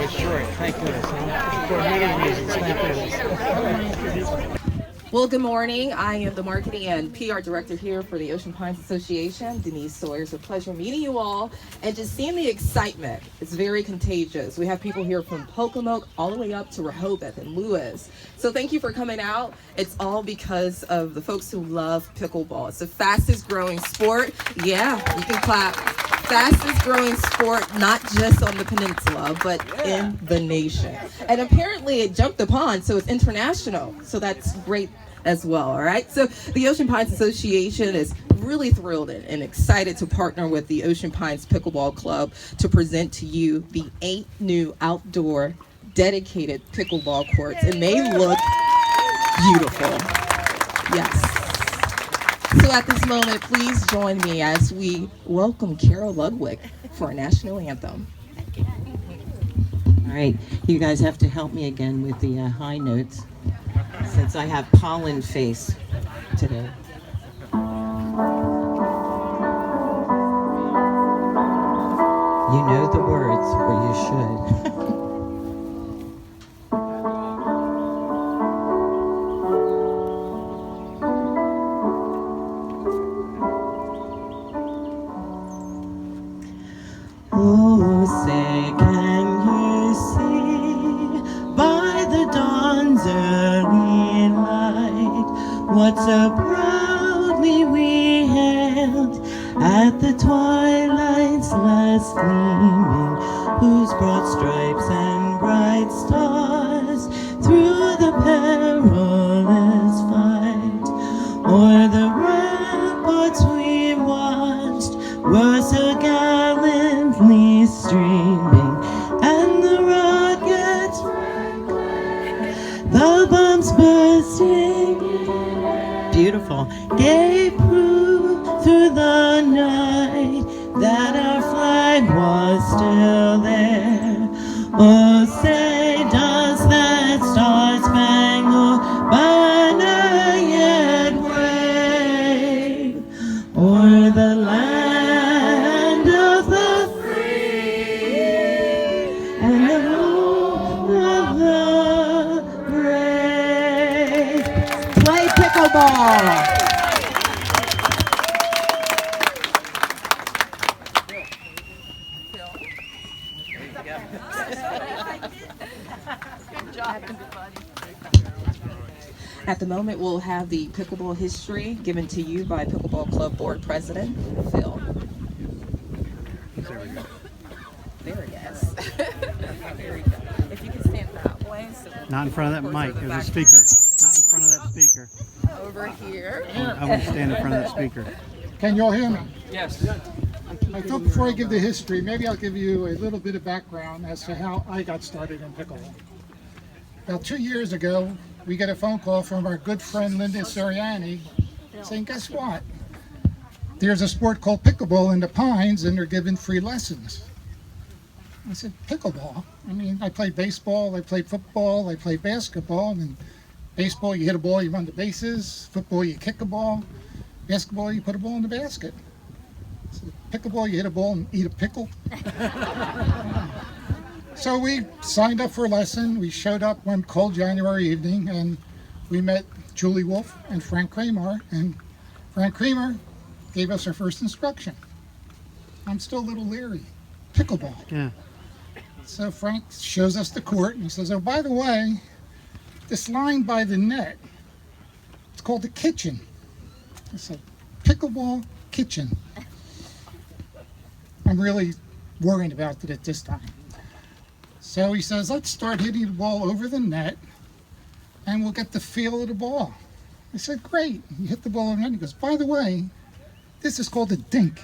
really short. Thank goodness. For many reasons, thank goodness. Well, good morning. I am the Marketing and PR Director here for the Ocean Pines Association, Denise Sawyer. It's a pleasure meeting you all and just seeing the excitement. It's very contagious. We have people here from Pocomoke all the way up to Rehoboth and Lewis. So thank you for coming out. It's all because of the folks who love pickleball. It's the fastest growing sport. Yeah, you can clap. Fastest growing sport, not just on the peninsula, but in the nation. And apparently it jumped the pond, so it's international. So that's great as well, all right? So the Ocean Pines Association is really thrilled and excited to partner with the Ocean Pines Pickleball Club to present to you the 8 new outdoor dedicated pickleball courts, and they look beautiful. Yes. So at this moment, please join me as we welcome Carol Ludwig for our national anthem. All right, you guys have to help me again with the high notes, since I have pollen face today. You know the words, or you should. Oh, say, can you see by the dawn's early light what so proudly we hailed at the twilight's last gleaming, whose broad stripes and bright stars through the perilous fight o'er the ramparts we watched were so gallantly streaming, and the rockets the bombs bursting, beautiful, gave proof through the night that our flag was still there. Oh, say, does that star-spangled banner yet wave o'er the land of the free and the home of the brave? Play pickleball! At the moment, we'll have the pickleball history given to you by Pickleball Club Board President Phil. There it is. There you go. If you can stand that way. So Not in front of that mic. There's a speaker. Not in front of that speaker. over here. I won't stand in front of that speaker. Can you all hear me? Yes. I thought before I give the history, maybe I'll give you a little bit of background as to how I got started in pickleball. About 2 years ago, we get a phone call from our good friend Linda Sirianni saying, guess what? There's a sport called pickleball in the Pines and they're giving free lessons. I said, pickleball? I mean, I played baseball, I played football, I played basketball. And baseball, you hit a ball, you run the bases. Football, you kick a ball. Basketball, you put a ball in the basket. So pickleball, you hit a ball and eat a pickle. So we signed up for a lesson. We showed up one cold January evening and we met Julie Wolf and Frank Kramer. And Frank Kramer gave us our first instruction. I'm still a little leery. Pickleball. Yeah. So Frank shows us the court and he says, oh, by the way, this line by the net, it's called the kitchen. I said, pickleball kitchen. I'm really worried about it at this time. So he says, let's start hitting the ball over the net and we'll get the feel of the ball. I said, great. He hit the ball over the net. He goes, by the way, this is called a dink.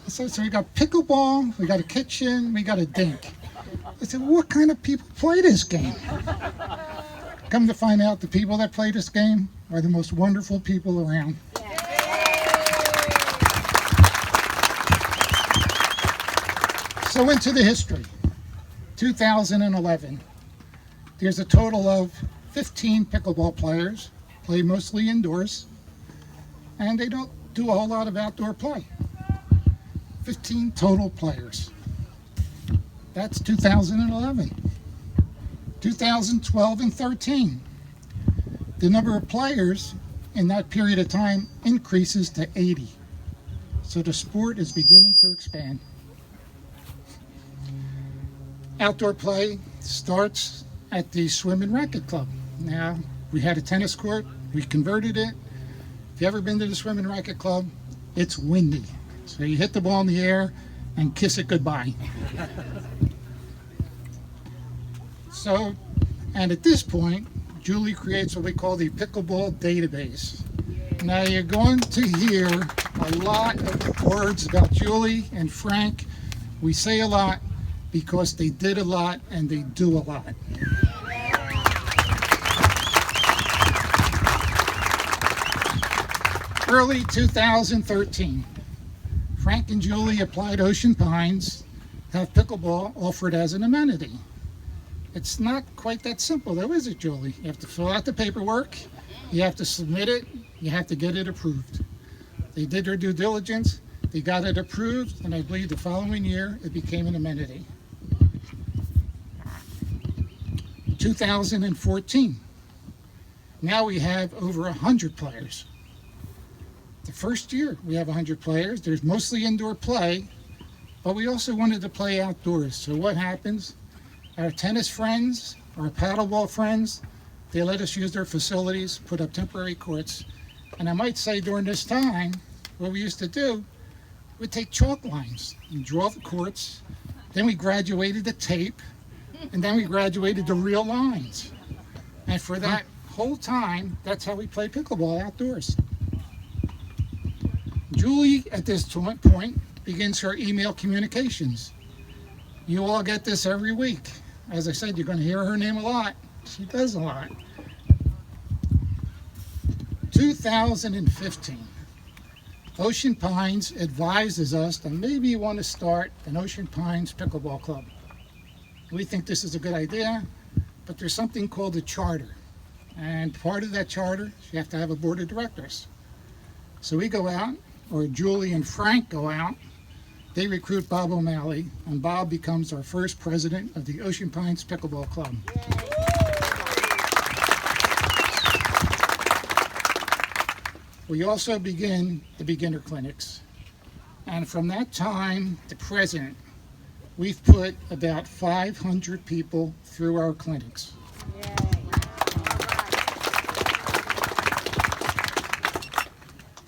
So we got pickleball, we got a kitchen, we got a dink. I said, well, what kind of people play this game? Come to find out, the people that play this game are the most wonderful people around. So into the history. 2011. There's a total of 15 pickleball players, play mostly indoors, and they don't do a whole lot of outdoor play. 15 total players. That's 2011. 2012 and 13. The number of players in that period of time increases to 80. So the sport is beginning to expand. Outdoor play starts at the Swim and Racket Club. Now, we had a tennis court, we converted it. If you've ever been to the Swim and Racket Club, it's windy. So you hit the ball in the air and kiss it goodbye. So, and at this point, Julie creates what we call the Pickleball database. Now you're going to hear a lot of words about Julie and Frank. We say a lot because they did a lot and they do a lot. Early 2013, Frank and Julie applied Ocean Pines to have pickleball offered as an amenity. It's not quite that simple though, is it, Julie? You have to fill out the paperwork, you have to submit it, you have to get it approved. They did their due diligence, they got it approved, and I believe the following year it became an amenity. 2014, now we have over 100 players. The first year we have 100 players. There's mostly indoor play, but we also wanted to play outdoors. So what happens? Our tennis friends, our paddleball friends, they let us use their facilities, put up temporary courts. And I might say during this time, what we used to do, we'd take chalk lines and draw the courts. Then we graduated to tape, and then we graduated to real lines. And for that whole time, that's how we played pickleball outdoors. Julie, at this point, begins her email communications. You all get this every week. As I said, you're going to hear her name a lot. She does a lot. 2015, Ocean Pines advises us that maybe you want to start an Ocean Pines Pickleball Club. We think this is a good idea, but there's something called a charter. And part of that charter, you have to have a board of directors. So we go out, or Julie and Frank go out, they recruit Bob O'Malley, and Bob becomes our first president of the Ocean Pines Pickleball Club. We also begin the beginner clinics. And from that time to present, we've put about 500 people through our clinics.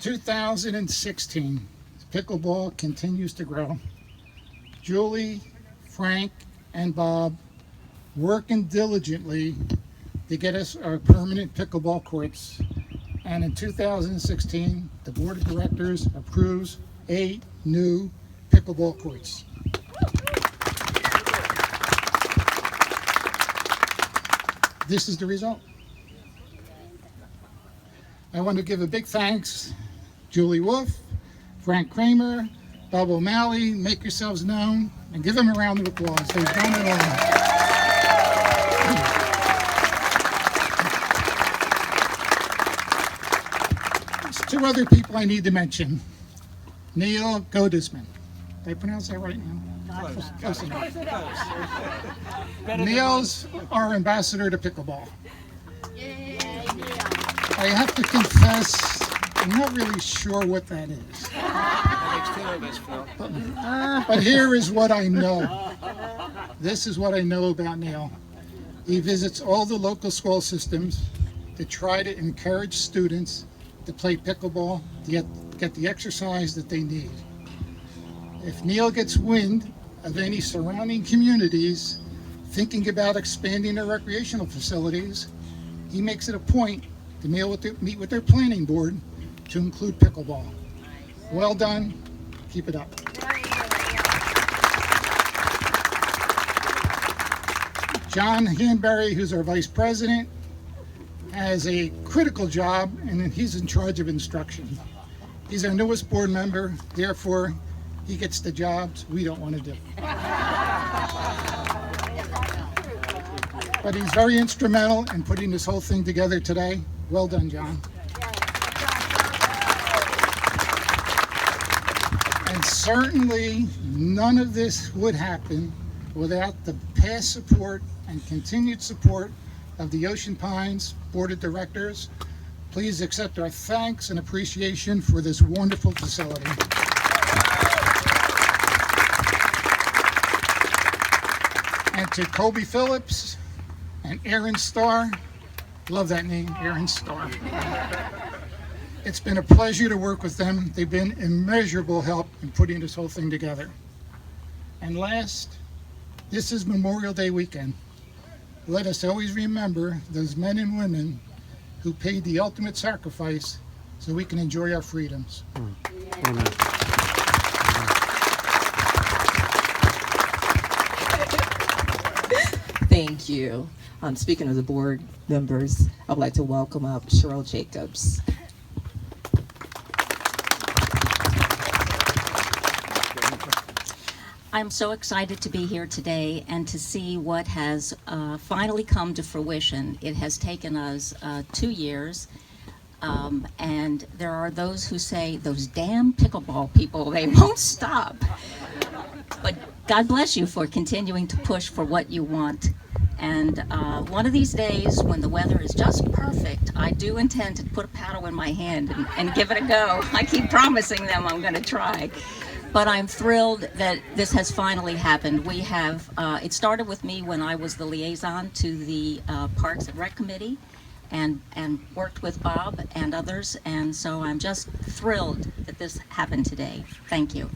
2016, pickleball continues to grow. Julie, Frank, and Bob working diligently to get us our permanent pickleball courts. And in 2016, the board of directors approves 8 new pickleball courts. This is the result. I want to give a big thanks, Julie Wolf, Frank Kramer, Bob O'Malley. Make yourselves known and give them a round of applause. They've done it all. There's 2 other people I need to mention. Neil Godesman. Did I pronounce that right now? Close enough. Neil's our ambassador to pickleball. I have to confess, I'm not really sure what that is. But here is what I know. This is what I know about Neil. He visits all the local school systems to try to encourage students to play pickleball, to get the exercise that they need. If Neil gets wind of any surrounding communities thinking about expanding their recreational facilities, he makes it a point to meet with their planning board to include pickleball. Well done. Keep it up. John Hanbury, who's our vice president, has a critical job, and he's in charge of instruction. He's our newest board member, therefore he gets the jobs we don't want to do. But he's very instrumental in putting this whole thing together today. Well done, John. And certainly none of this would happen without the past support and continued support of the Ocean Pines Board of Directors. Please accept our thanks and appreciation for this wonderful facility. And to Kobe Phillips and Aaron Starr, love that name, Aaron Starr. It's been a pleasure to work with them. They've been immeasurable help in putting this whole thing together. And last, this is Memorial Day weekend. Let us always remember those men and women who paid the ultimate sacrifice so we can enjoy our freedoms. Amen. Thank you. Speaking of the board members, I would like to welcome up Cheryl Jacobs. I'm so excited to be here today and to see what has finally come to fruition. It has taken us 2 years, and there are those who say, those damn pickleball people, they won't stop. But God bless you for continuing to push for what you want. And one of these days, when the weather is just perfect, I do intend to put a paddle in my hand and give it a go. I keep promising them I'm going to try. But I'm thrilled that this has finally happened. We have, it started with me when I was the liaison to the Parks and Rec Committee and worked with Bob and others. And so I'm just thrilled that this happened today. Thank you.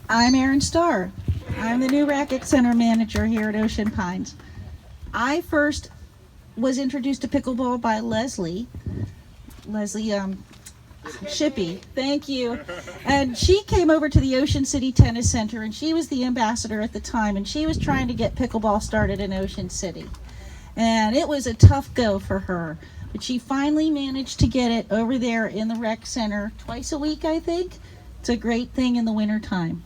I'm Erin Starr. I'm the new Racket Center manager here at Ocean Pines. I first was introduced to pickleball by Leslie Shippey. Thank you. And she came over to the Ocean City Tennis Center, and she was the ambassador at the time, and she was trying to get pickleball started in Ocean City. And it was a tough go for her, but she finally managed to get it over there in the rec center twice a week, I think. It's a great thing in the winter time.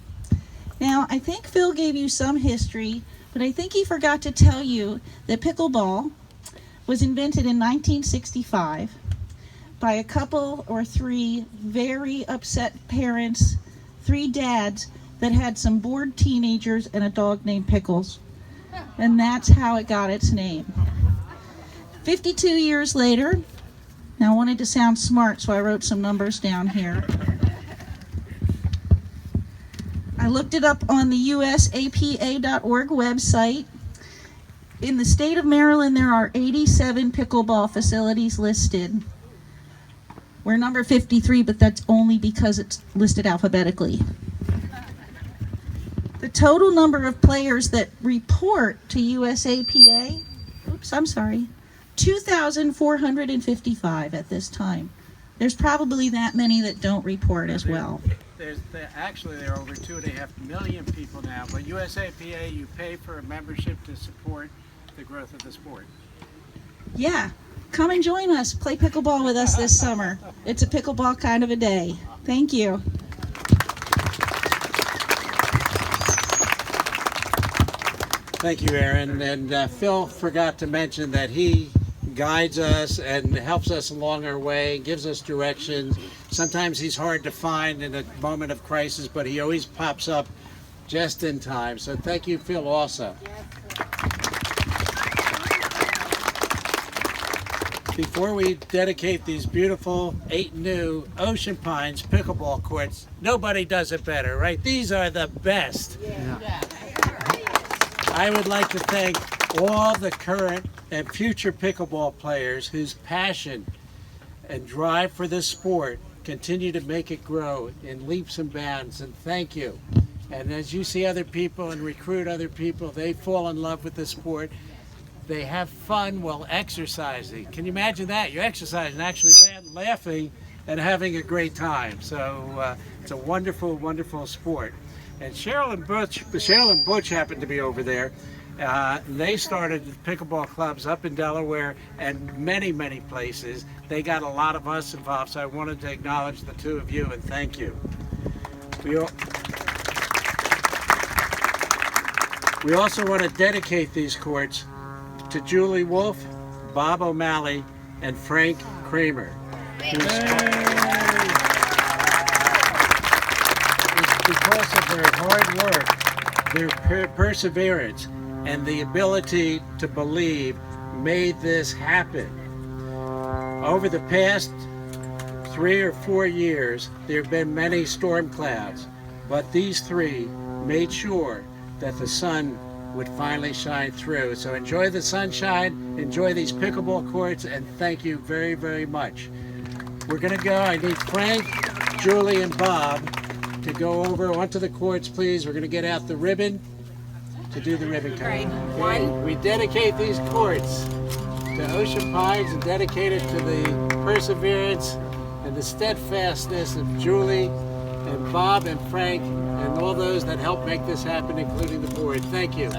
Now, I think Phil gave you some history, but I think he forgot to tell you that pickleball was invented in 1965 by a couple or three very upset parents, 3 dads that had some bored teenagers and a dog named Pickles. And that's how it got its name. 52 years later, now I wanted to sound smart, so I wrote some numbers down here. I looked it up on the usapa.org website. In the state of Maryland, there are 87 pickleball facilities listed. We're number 53, but that's only because it's listed alphabetically. The total number of players that report to USAPA, 2,455 at this time. There's probably that many that don't report as well. Actually, there are over 2.5 million people now, but USAPA, you pay for a membership to support the growth of the sport. Yeah, come and join us. Play pickleball with us this summer. It's a pickleball kind of a day. Thank you. Thank you, Aaron. And Phil forgot to mention that he guides us and helps us along our way, gives us directions. Sometimes he's hard to find in a moment of crisis, but he always pops up just in time. So thank you, Phil, also. Before we dedicate these beautiful 8 new Ocean Pines pickleball courts, nobody does it better, right? These are the best. Yeah. I would like to thank all the current and future pickleball players whose passion and drive for this sport continue to make it grow in leaps and bounds, and thank you. And as you see other people and recruit other people, they fall in love with the sport. They have fun while exercising. Can you imagine that? You're exercising, actually laughing and having a great time. So it's a wonderful, wonderful sport. And Cheryl and Butch happened to be over there. They started pickleball clubs up in Delaware and many, many places. They got a lot of us involved, so I wanted to acknowledge the 2 of you and thank you. We also want to dedicate these courts to Julie Wolf, Bob O'Malley, and Frank Kramer. because of their hard work, their perseverance, and the ability to believe made this happen. Over the past 3 or 4 years, there have been many storm clouds, but these three made sure that the sun would finally shine through. So enjoy the sunshine, enjoy these pickleball courts, and thank you very, very much. We're gonna go. I need Frank, Julie, and Bob to go over onto the courts, please. We're gonna get out the ribbon to do the ribbon cutting. Right. One. We dedicate these courts to Ocean Pines and dedicate it to the perseverance and the steadfastness of Julie and Bob and Frank and all those that helped make this happen, including the board. Thank you.